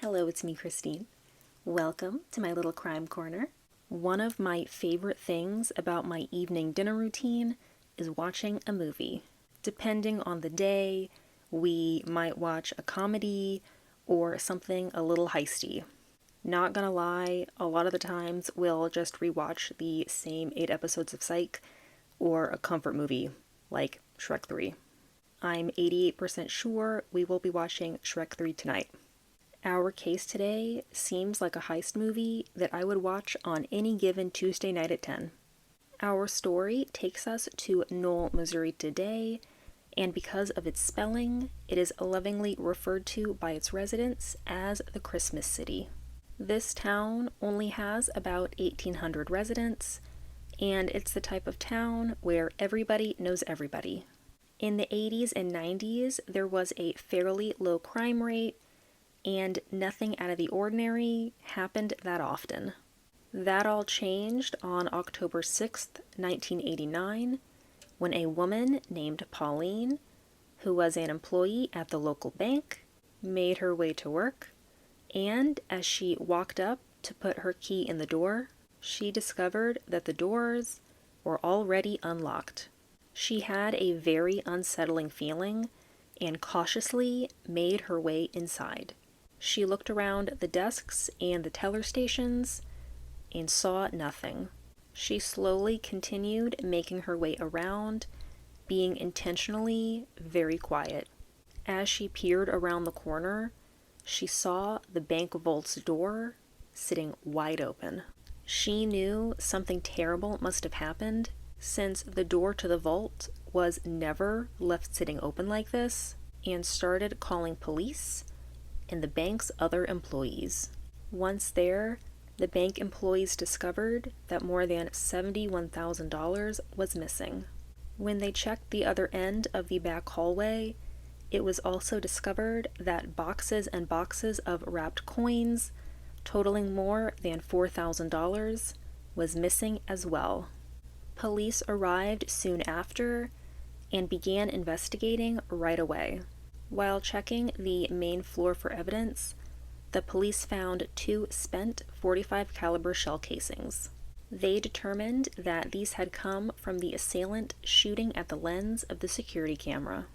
Hello, it's me, Christine. Welcome to my little crime corner. One of my favorite things about my evening dinner routine is watching a movie. Depending on the day, we might watch a comedy or something a little heisty. Not gonna lie, a lot of the times we'll just rewatch the same 8 episodes of Psych or a comfort movie like Shrek 3. I'm 88% sure we will be watching Shrek 3 tonight. Our case today seems like a heist movie that I would watch on any given Tuesday night at 10. Our story takes us to Knoll, Missouri today, and because of its spelling, it is lovingly referred to by its residents as the Christmas City. This town only has about 1,800 residents, and it's the type of town where everybody knows everybody. In the 80s and 90s, there was a fairly low crime rate, and nothing out of the ordinary happened that often. That all changed on October 6th, 1989, when a woman named Pauline, who was an employee at the local bank, made her way to work, and as she walked up to put her key in the door, she discovered that the doors were already unlocked. She had a very unsettling feeling and cautiously made her way inside. She looked around the desks and the teller stations and saw nothing. She slowly continued making her way around, being intentionally very quiet. As she peered around the corner, she saw the bank vault's door sitting wide open. She knew something terrible must have happened, since the door to the vault was never left sitting open like this, and started calling police and the bank's other employees. Once there, the bank employees discovered that more than $71,000 was missing. When they checked the other end of the back hallway, it was also discovered that boxes and boxes of wrapped coins, totaling more than $4,000, was missing as well. Police arrived soon after and began investigating right away. While checking the main floor for evidence, the police found 2 spent .45 caliber shell casings. They determined that these had come from the assailant shooting at the lens of the security camera.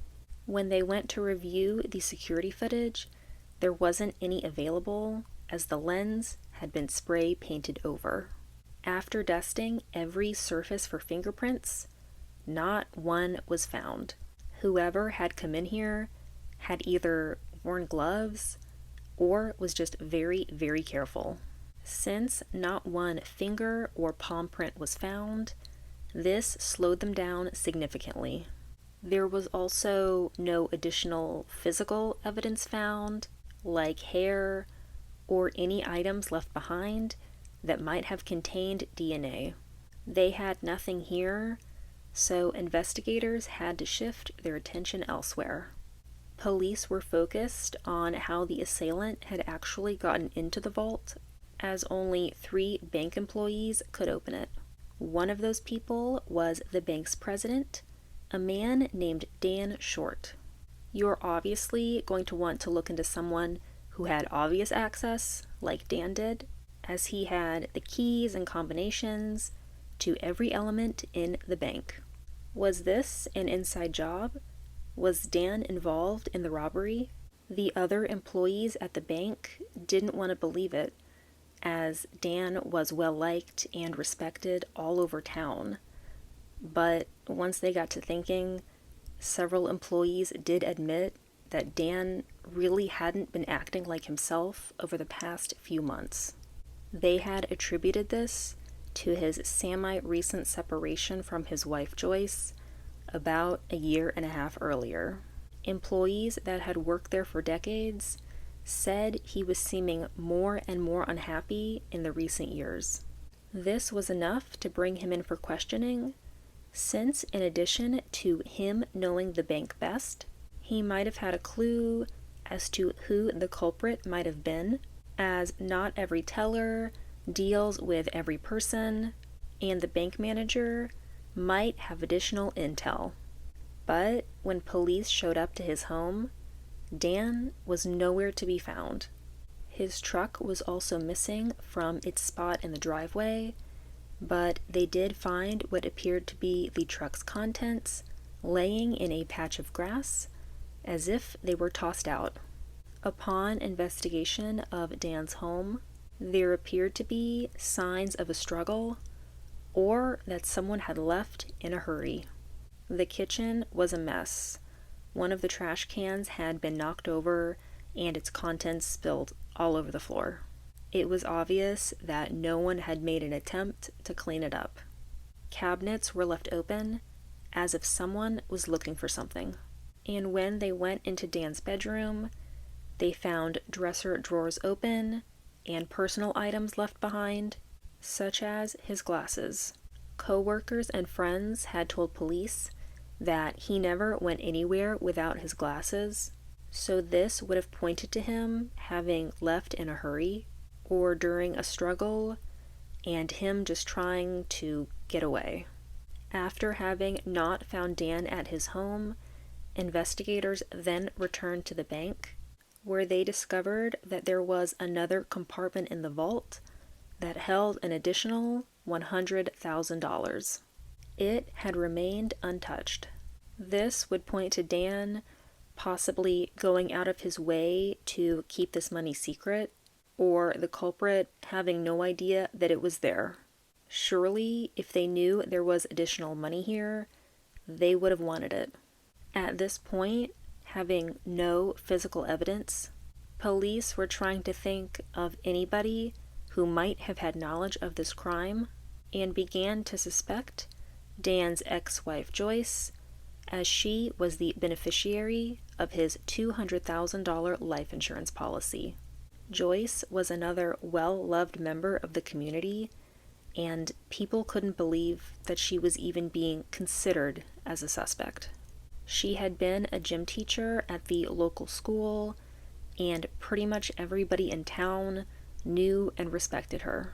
When they went to review the security footage, there wasn't any available, as the lens had been spray painted over. After dusting every surface for fingerprints, not one was found. Whoever had come in here had either worn gloves or was just very, very careful. Since not one finger or palm print was found, this slowed them down significantly. There was also no additional physical evidence found, like hair or any items left behind that might have contained DNA. They had nothing here, so investigators had to shift their attention elsewhere. Police were focused on how the assailant had actually gotten into the vault, as only 3 bank employees could open it. One of those people was the bank's president, a man named Dan Short. You're obviously going to want to look into someone who had obvious access, like Dan did, as he had the keys and combinations to every element in the bank. Was this an inside job? Was Dan involved in the robbery? The other employees at the bank didn't want to believe it, as Dan was well liked and respected all over town. But once they got to thinking, several employees did admit that Dan really hadn't been acting like himself over the past few months. They had attributed this to his semi-recent separation from his wife Joyce about a year and a half earlier. Employees that had worked there for decades said he was seeming more and more unhappy in the recent years. This was enough to bring him in for questioning, since in addition to him knowing the bank best, he might have had a clue as to who the culprit might have been, as not every teller deals with every person, and the bank manager might have additional intel. But when police showed up to his home, Dan was nowhere to be found. His truck was also missing from its spot in the driveway, but they did find what appeared to be the truck's contents laying in a patch of grass, as if they were tossed out. Upon investigation of Dan's home, there appeared to be signs of a struggle, or that someone had left in a hurry. The kitchen was a mess. One of the trash cans had been knocked over, and its contents spilled all over the floor. It was obvious that no one had made an attempt to clean it up. Cabinets were left open, as if someone was looking for something. And when they went into Dan's bedroom, they found dresser drawers open and personal items left behind, such as his glasses. Co-workers and friends had told police that he never went anywhere without his glasses, so this would have pointed to him having left in a hurry or during a struggle, and him just trying to get away. After having not found Dan at his home, investigators then returned to the bank, where they discovered that there was another compartment in the vault that held an additional $100,000. It had remained untouched. This would point to Dan possibly going out of his way to keep this money secret, or the culprit having no idea that it was there. Surely, if they knew there was additional money here, they would have wanted it. At this point, having no physical evidence, police were trying to think of anybody who might have had knowledge of this crime and began to suspect Dan's ex-wife Joyce, as she was the beneficiary of his $200,000 life insurance policy. Joyce was another well-loved member of the community, and people couldn't believe that she was even being considered as a suspect. She had been a gym teacher at the local school, and pretty much everybody in town knew and respected her.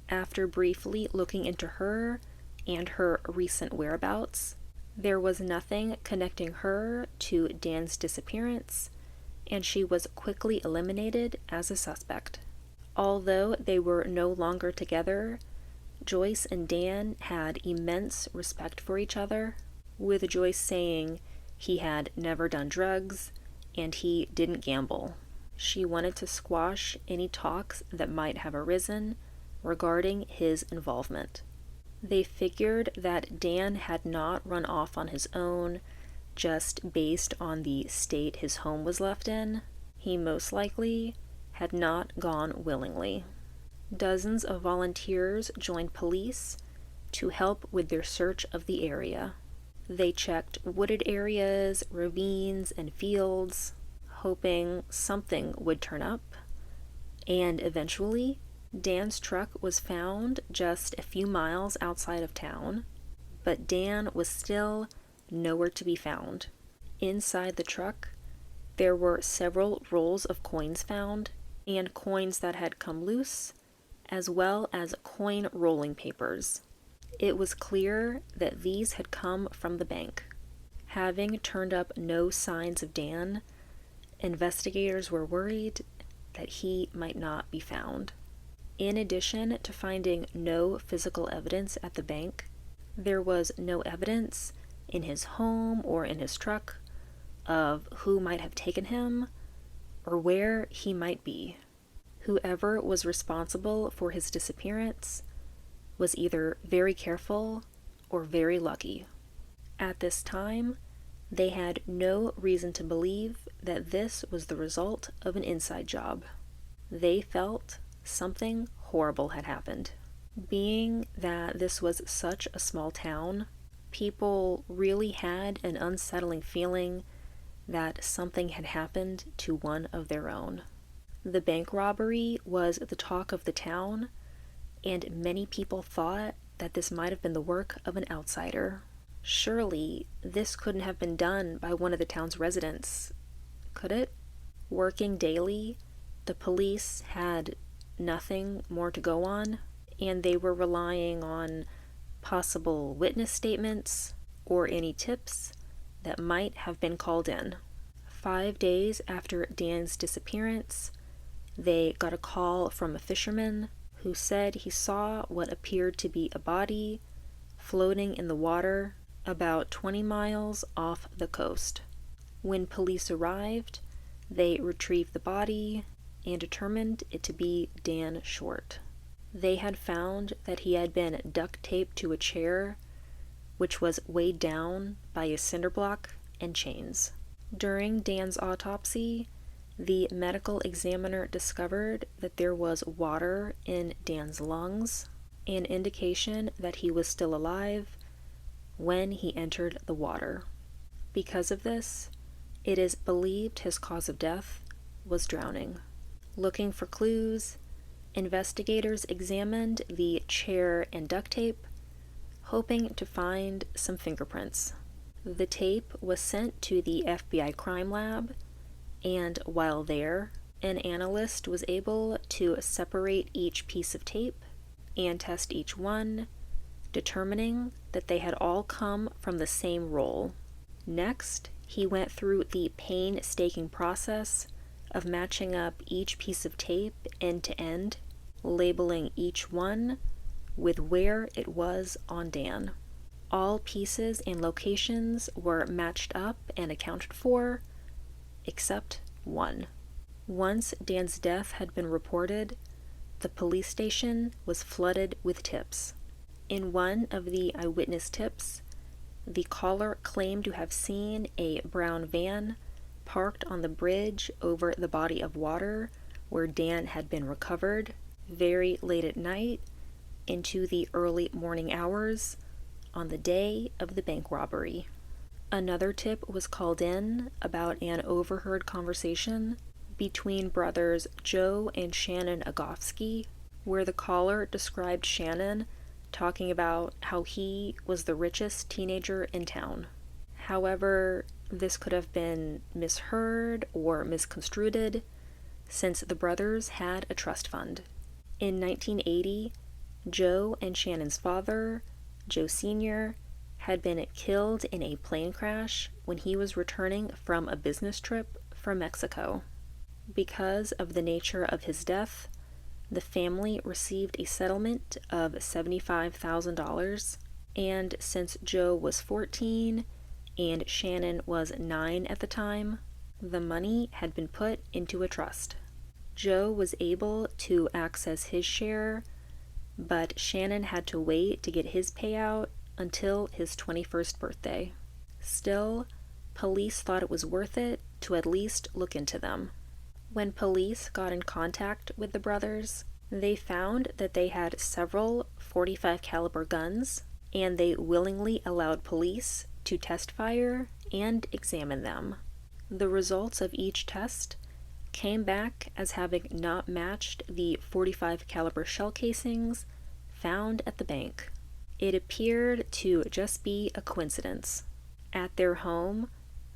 After briefly looking into her and her recent whereabouts, there was nothing connecting her to Dan's disappearance, and she was quickly eliminated as a suspect. Although they were no longer together, Joyce and Dan had immense respect for each other, with Joyce saying he had never done drugs and he didn't gamble. She wanted to squash any talks that might have arisen regarding his involvement. They figured that Dan had not run off on his own just based on the state his home was left in. He most likely had not gone willingly. Dozens of volunteers joined police to help with their search of the area. They checked wooded areas, ravines, and fields, hoping something would turn up, and eventually, Dan's truck was found just a few miles outside of town, but Dan was still nowhere to be found. Inside the truck, there were several rolls of coins found, and coins that had come loose, as well as coin rolling papers. It was clear that these had come from the bank. Having turned up no signs of Dan, investigators were worried that he might not be found. In addition to finding no physical evidence at the bank, there was no evidence in his home or in his truck of who might have taken him or where he might be. Whoever was responsible for his disappearance was either very careful or very lucky. At this time, they had no reason to believe that this was the result of an inside job. They felt something horrible had happened. Being that this was such a small town, people really had an unsettling feeling that something had happened to one of their own. The bank robbery was the talk of the town, and many people thought that this might have been the work of an outsider. Surely, this couldn't have been done by one of the town's residents, could it? Working daily, the police had nothing more to go on, and they were relying on possible witness statements or any tips that might have been called in. 5 days after Dan's disappearance, they got a call from a fisherman who said he saw what appeared to be a body floating in the water about 20 miles off the coast. When police arrived, they retrieved the body and determined it to be Dan Short. They had found that he had been duct taped to a chair, which was weighed down by a cinder block and chains. During Dan's autopsy, the medical examiner discovered that there was water in Dan's lungs, an indication that he was still alive when he entered the water. Because of this, it is believed his cause of death was drowning. Looking for clues, investigators examined the chair and duct tape, hoping to find some fingerprints. The tape was sent to the FBI crime lab, and while there, an analyst was able to separate each piece of tape and test each one, determining that they had all come from the same roll. Next, he went through the painstaking process of matching up each piece of tape end to end, labeling each one with where it was on Dan. All pieces and locations were matched up and accounted for, except one. Once Dan's death had been reported, the police station was flooded with tips. In one of the eyewitness tips, the caller claimed to have seen a brown van parked on the bridge over the body of water where Dan had been recovered very late at night into the early morning hours on the day of the bank robbery. Another tip was called in about an overheard conversation between brothers Joe and Shannon Agofsky, where the caller described Shannon talking about how he was the richest teenager in town. However, this could have been misheard or misconstrued, since the brothers had a trust fund. In 1980, Joe and Shannon's father, Joe Sr., had been killed in a plane crash when he was returning from a business trip from Mexico. Because of the nature of his death, the family received a settlement of $75,000, and since Joe was 14 and Shannon was 9 at the time, the money had been put into a trust. Joe was able to access his share, but Shannon had to wait to get his payout until his 21st birthday. Still, police thought it was worth it to at least look into them. When police got in contact with the brothers, they found that they had several .45 caliber guns, and they willingly allowed police to test fire and examine them. The results of each test came back as having not matched the .45 caliber shell casings found at the bank. It appeared to just be a coincidence. At their home,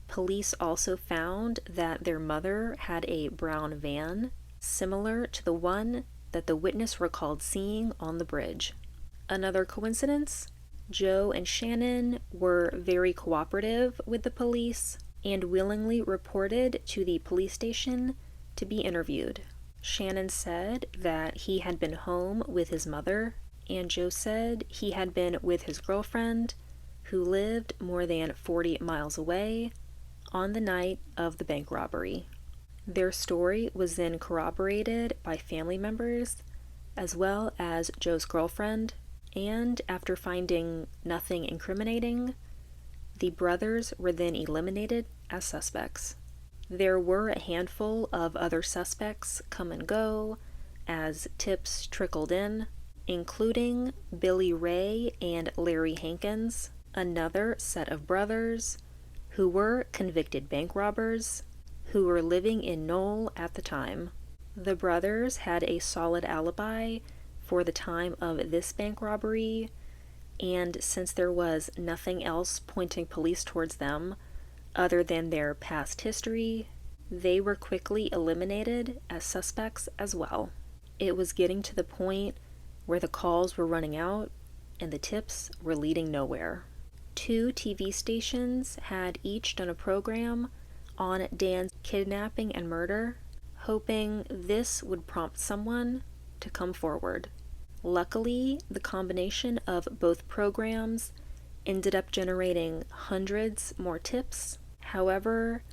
police also found that their mother had a brown van, similar to the one that the witness recalled seeing on the bridge. Another coincidence? Joe and Shannon were very cooperative with the police and willingly reported to the police station to be interviewed. Shannon said that he had been home with his mother, and Joe said he had been with his girlfriend, who lived more than 40 miles away, on the night of the bank robbery. Their story was then corroborated by family members, as well as Joe's girlfriend, and after finding nothing incriminating, the brothers were then eliminated as suspects. There were a handful of other suspects come and go as tips trickled in, including Billy Ray and Larry Hankins, another set of brothers who were convicted bank robbers who were living in Knoll at the time. The brothers had a solid alibi for the time of this bank robbery, and since there was nothing else pointing police towards them other than their past history, they were quickly eliminated as suspects as well. It was getting to the point where the calls were running out and the tips were leading nowhere. 2 TV stations had each done a program on Dan's kidnapping and murder, hoping this would prompt someone to come forward. Luckily, the combination of both programs ended up generating hundreds more tips. However,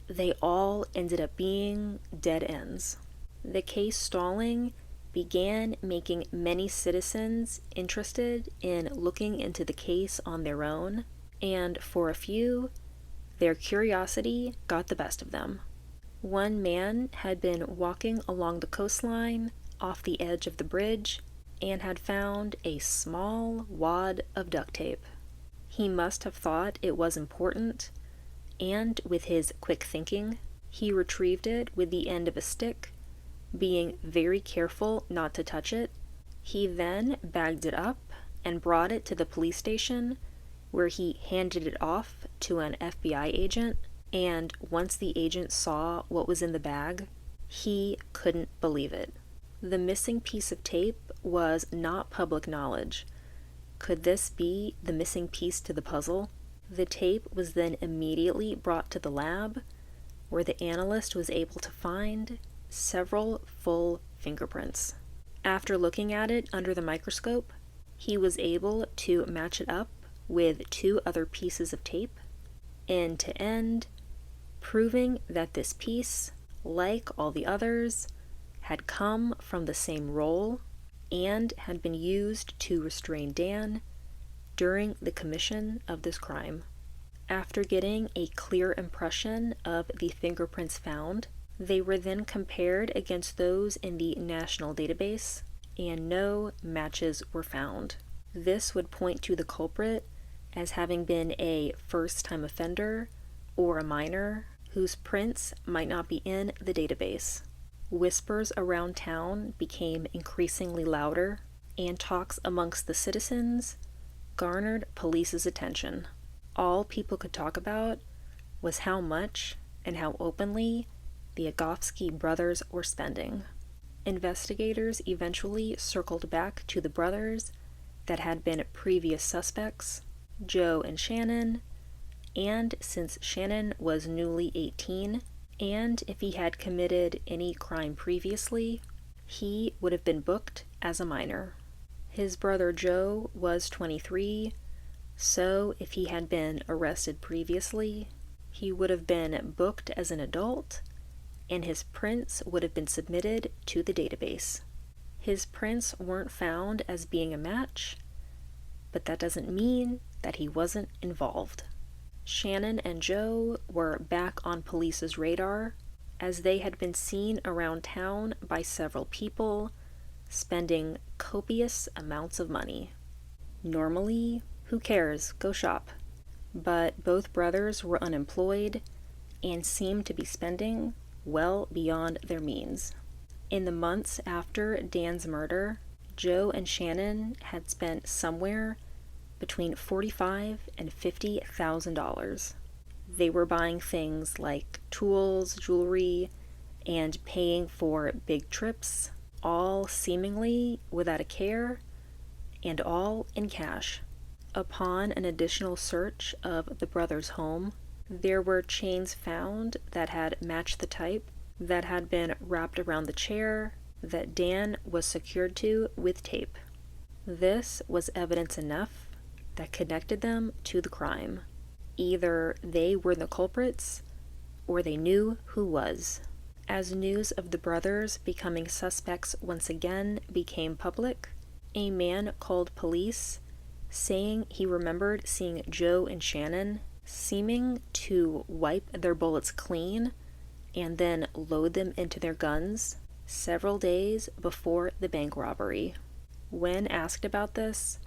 they all ended up being dead ends. The case stalling began making many citizens interested in looking into the case on their own, and for a few, their curiosity got the best of them. One man had been walking along the coastline off the edge of the bridge and had found a small wad of duct tape. He must have thought it was important, and with his quick thinking, he retrieved it with the end of a stick, being very careful not to touch it. He then bagged it up and brought it to the police station, where he handed it off to an FBI agent, and once the agent saw what was in the bag, he couldn't believe it. The missing piece of tape was not public knowledge. Could this be the missing piece to the puzzle? The tape was then immediately brought to the lab, where the analyst was able to find several full fingerprints. After looking at it under the microscope, he was able to match it up with 2 other pieces of tape, end to end, proving that this piece, like all the others, had come from the same roll and had been used to restrain Dan during the commission of this crime. After getting a clear impression of the fingerprints found, they were then compared against those in the national database, and no matches were found. This would point to the culprit as having been a first-time offender or a minor whose prints might not be in the database. Whispers around town became increasingly louder, and talks amongst the citizens garnered police's attention. All people could talk about was how much and how openly the Agofsky brothers were spending. Investigators eventually circled back to the brothers that had been previous suspects, Joe and Shannon, and since Shannon was newly 18, and if he had committed any crime previously, he would have been booked as a minor. His brother Joe was 23, so if he had been arrested previously, he would have been booked as an adult, and his prints would have been submitted to the database. His prints weren't found as being a match, but that doesn't mean that he wasn't involved. Shannon and Joe were back on police's radar, as they had been seen around town by several people, spending copious amounts of money. Normally, who cares? Go shop. But both brothers were unemployed and seemed to be spending well beyond their means. In the months after Dan's murder, Joe and Shannon had spent somewhere between $45,000 and $50,000. They were buying things like tools, jewelry, and paying for big trips, all seemingly without a care, and all in cash. Upon an additional search of the brothers' home, there were chains found that had matched the type that had been wrapped around the chair that Dan was secured to with tape. This was evidence enough that connected them to the crime. Either they were the culprits, or they knew who was. As news of the brothers becoming suspects once again became public, a man called police, saying he remembered seeing Joe and Shannon seeming to wipe their bullets clean and then load them into their guns several days before the bank robbery. When asked about this,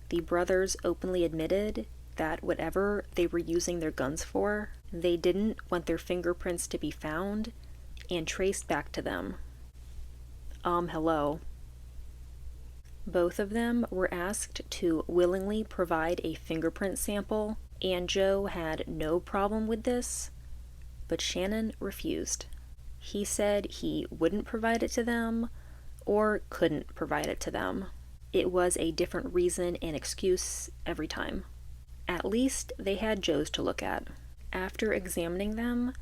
the brothers openly admitted that whatever they were using their guns for, they didn't want their fingerprints to be found and traced back to them. Hello. Both of them were asked to willingly provide a fingerprint sample, and Joe had no problem with this, but Shannon refused. He said he wouldn't provide it to them, or couldn't provide it to them. It was a different reason and excuse every time. At least they had Joe's to look at. After examining them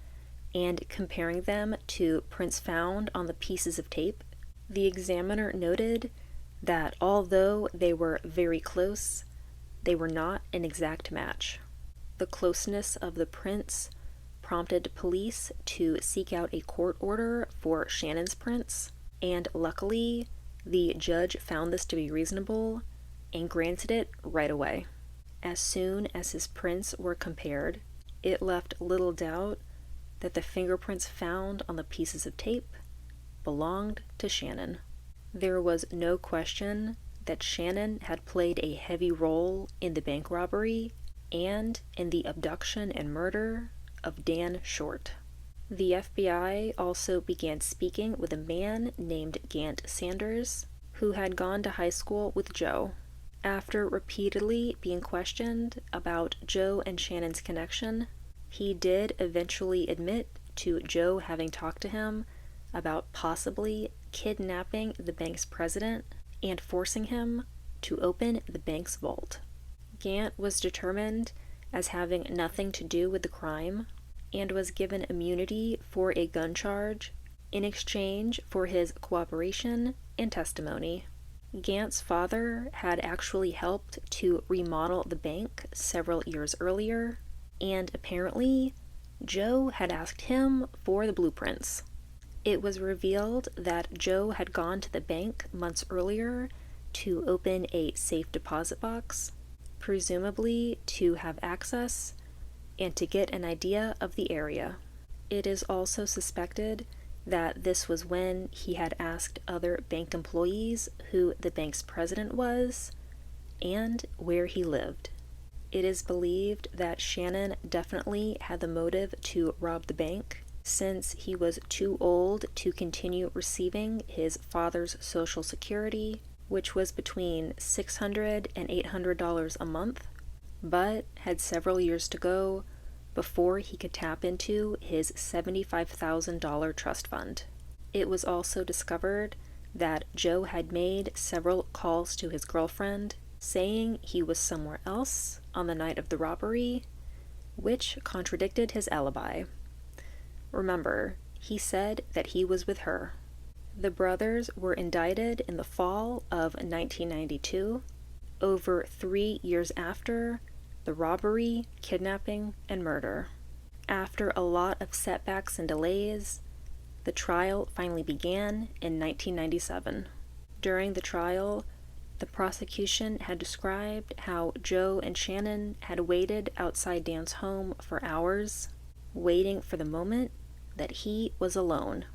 and comparing them to prints found on the pieces of tape, the examiner noted that although they were very close, they were not an exact match. The closeness of the prints prompted police to seek out a court order for Shannon's prints, and luckily, the judge found this to be reasonable and granted it right away. As soon as his prints were compared, it left little doubt that the fingerprints found on the pieces of tape belonged to Shannon. There was no question that Shannon had played a heavy role in the bank robbery and in the abduction and murder of Dan Short. The FBI also began speaking with a man named Gant Sanders, who had gone to high school with Joe. After repeatedly being questioned about Joe and Shannon's connection, he did eventually admit to Joe having talked to him about possibly kidnapping the bank's president and forcing him to open the bank's vault. Gant was determined as having nothing to do with the crime and was given immunity for a gun charge in exchange for his cooperation and testimony. Gant's father had actually helped to remodel the bank several years earlier, and apparently, Joe had asked him for the blueprints. It was revealed that Joe had gone to the bank months earlier to open a safe deposit box, presumably to have access and to get an idea of the area. It is also suspected that this was when he had asked other bank employees who the bank's president was and where he lived. It is believed that Shannon definitely had the motive to rob the bank, since he was too old to continue receiving his father's Social Security, which was between $600 and $800 a month, but had several years to go before he could tap into his $75,000 trust fund. It was also discovered that Joe had made several calls to his girlfriend, saying he was somewhere else on the night of the robbery, which contradicted his alibi. Remember, he said that he was with her. The brothers were indicted in the fall of 1992, over 3 years after the robbery, kidnapping, and murder. After a lot of setbacks and delays, the trial finally began in 1997. During the trial, the prosecution had described how Joe and Shannon had waited outside Dan's home for hours, waiting for the moment that he was alone.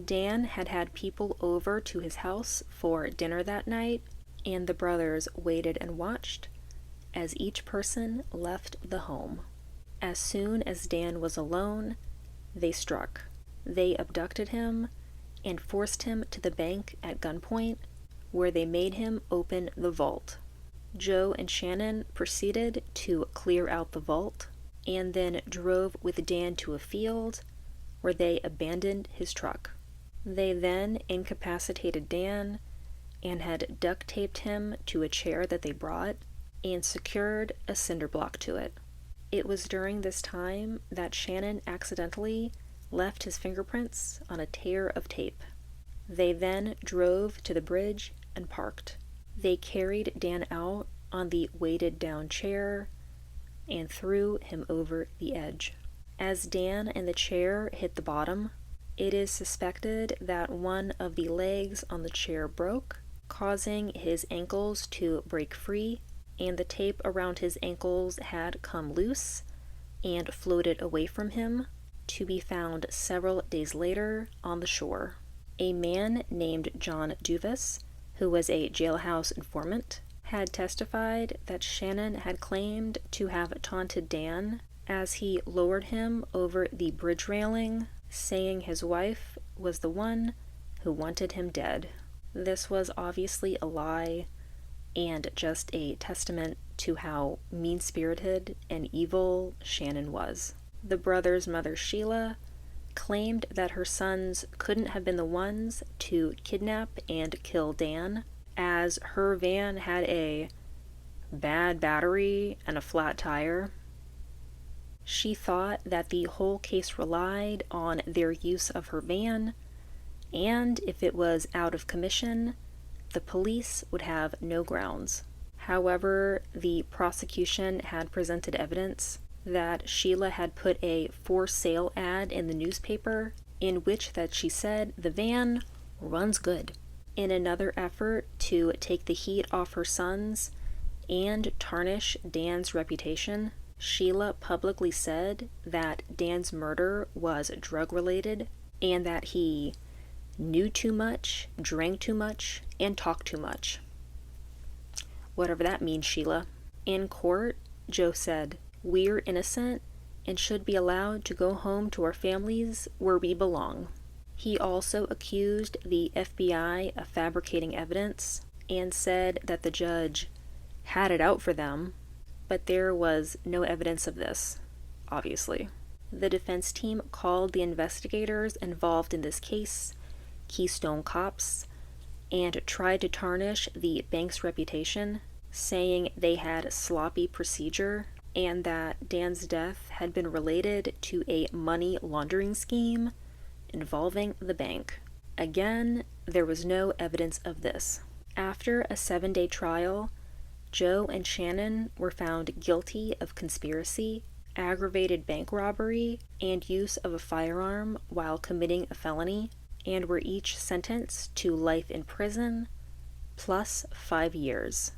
Dan had had people over to his house for dinner that night, and the brothers waited and watched as each person left the home. As soon as Dan was alone, they struck. They abducted him and forced him to the bank at gunpoint, where they made him open the vault. Joe and Shannon proceeded to clear out the vault and then drove with Dan to a field where they abandoned his truck. They then incapacitated Dan and had duct taped him to a chair that they brought and secured a cinder block to it. It was during this time that Shannon accidentally left his fingerprints on a tear of tape. They then drove to the bridge and parked. They carried Dan out on the weighted down chair and threw him over the edge. As Dan and the chair hit the bottom, it is suspected that one of the legs on the chair broke, causing his ankles to break free, and the tape around his ankles had come loose and floated away from him, to be found several days later on the shore. A man named John Duvis, who was a jailhouse informant, had testified that Shannon had claimed to have taunted Dan as he lowered him over the bridge railing, saying his wife was the one who wanted him dead. This was obviously a lie and just a testament to how mean-spirited and evil Shannon was. The brothers' mother, Sheila, claimed that her sons couldn't have been the ones to kidnap and kill Dan, as her van had a bad battery and a flat tire. She thought that the whole case relied on their use of her van, and if it was out of commission, the police would have no grounds. However, the prosecution had presented evidence that Sheila had put a for sale ad in the newspaper in which that she said the van runs good. In another effort to take the heat off her sons and tarnish Dan's reputation, Sheila publicly said that Dan's murder was drug-related and that he knew too much, drank too much, and talked too much. Whatever that means, Sheila. In court, Joe said, "We're innocent and should be allowed to go home to our families where we belong." He also accused the FBI of fabricating evidence and said that the judge had it out for them, but there was no evidence of this, obviously. The defense team called the investigators involved in this case Keystone Cops and tried to tarnish the bank's reputation, saying they had sloppy procedure and that Dan's death had been related to a money laundering scheme involving the bank. Again, there was no evidence of this. After a 7-day trial, Joe and Shannon were found guilty of conspiracy, aggravated bank robbery, and use of a firearm while committing a felony, and were each sentenced to life in prison plus 5 years.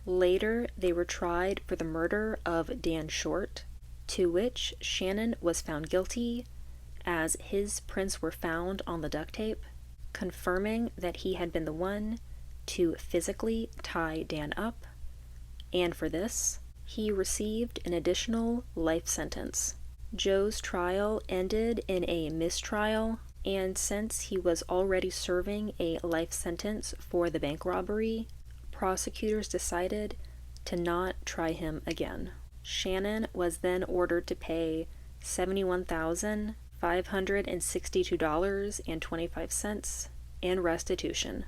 Later, they were tried for the murder of Dan Short, to which Shannon was found guilty, as his prints were found on the duct tape, confirming that he had been the one to physically tie Dan up, and for this, he received an additional life sentence. Joe's trial ended in a mistrial, and since he was already serving a life sentence for the bank robbery, prosecutors decided to not try him again. Shannon was then ordered to pay $71,562.25 in restitution.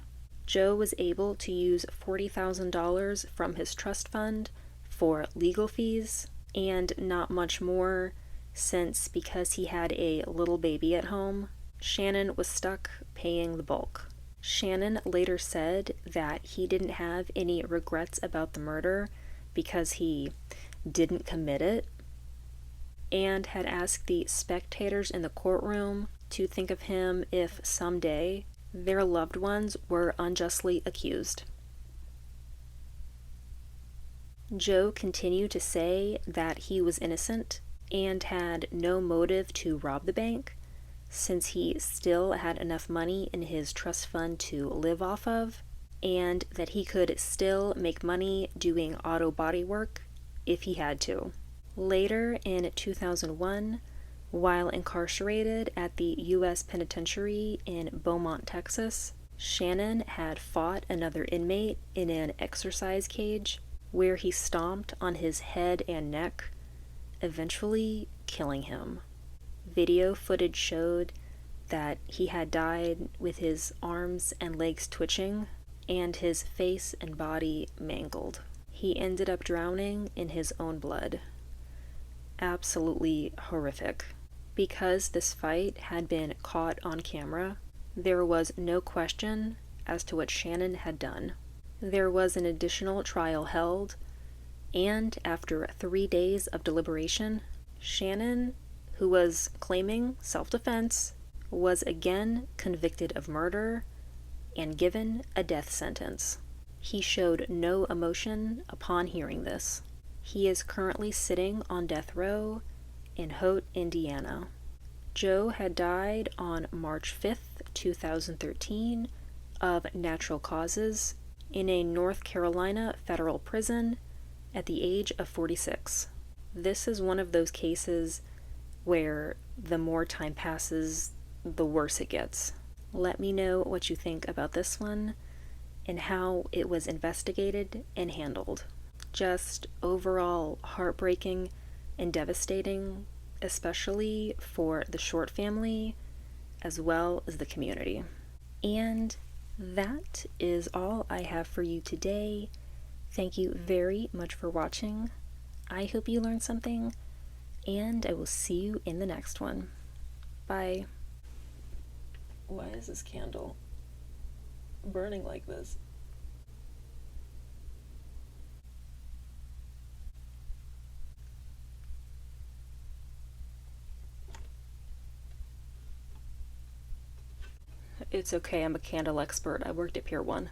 Joe was able to use $40,000 from his trust fund for legal fees and not much more, since because he had a little baby at home, Shannon was stuck paying the bulk. Shannon later said that he didn't have any regrets about the murder because he didn't commit it, and had asked the spectators in the courtroom to think of him if someday their loved ones were unjustly accused. Joe continued to say that he was innocent and had no motive to rob the bank, since he still had enough money in his trust fund to live off of, and that he could still make money doing auto body work if he had to. Later in 2001, while incarcerated at the U.S. Penitentiary in Beaumont, Texas, Shannon had fought another inmate in an exercise cage where he stomped on his head and neck, eventually killing him. Video footage showed that he had died with his arms and legs twitching and his face and body mangled. He ended up drowning in his own blood. Absolutely horrific. Because this fight had been caught on camera, there was no question as to what Shannon had done. There was an additional trial held, and after 3 days of deliberation, Shannon, who was claiming self-defense, was again convicted of murder and given a death sentence. He showed no emotion upon hearing this. He is currently sitting on death row in Hote, Indiana. Joe had died on March 5th, 2013, of natural causes in a North Carolina federal prison at the age of 46. This is one of those cases where the more time passes, the worse it gets. Let me know what you think about this one and how it was investigated and handled. Just overall heartbreaking and devastating, especially for the Short family as well as the community. And that is all I have for you today. Thank you very much for watching. I hope you learned something, and I will see you in the next one. Bye. Why is this candle burning like this? It's okay, I'm a candle expert. I worked at Pier 1.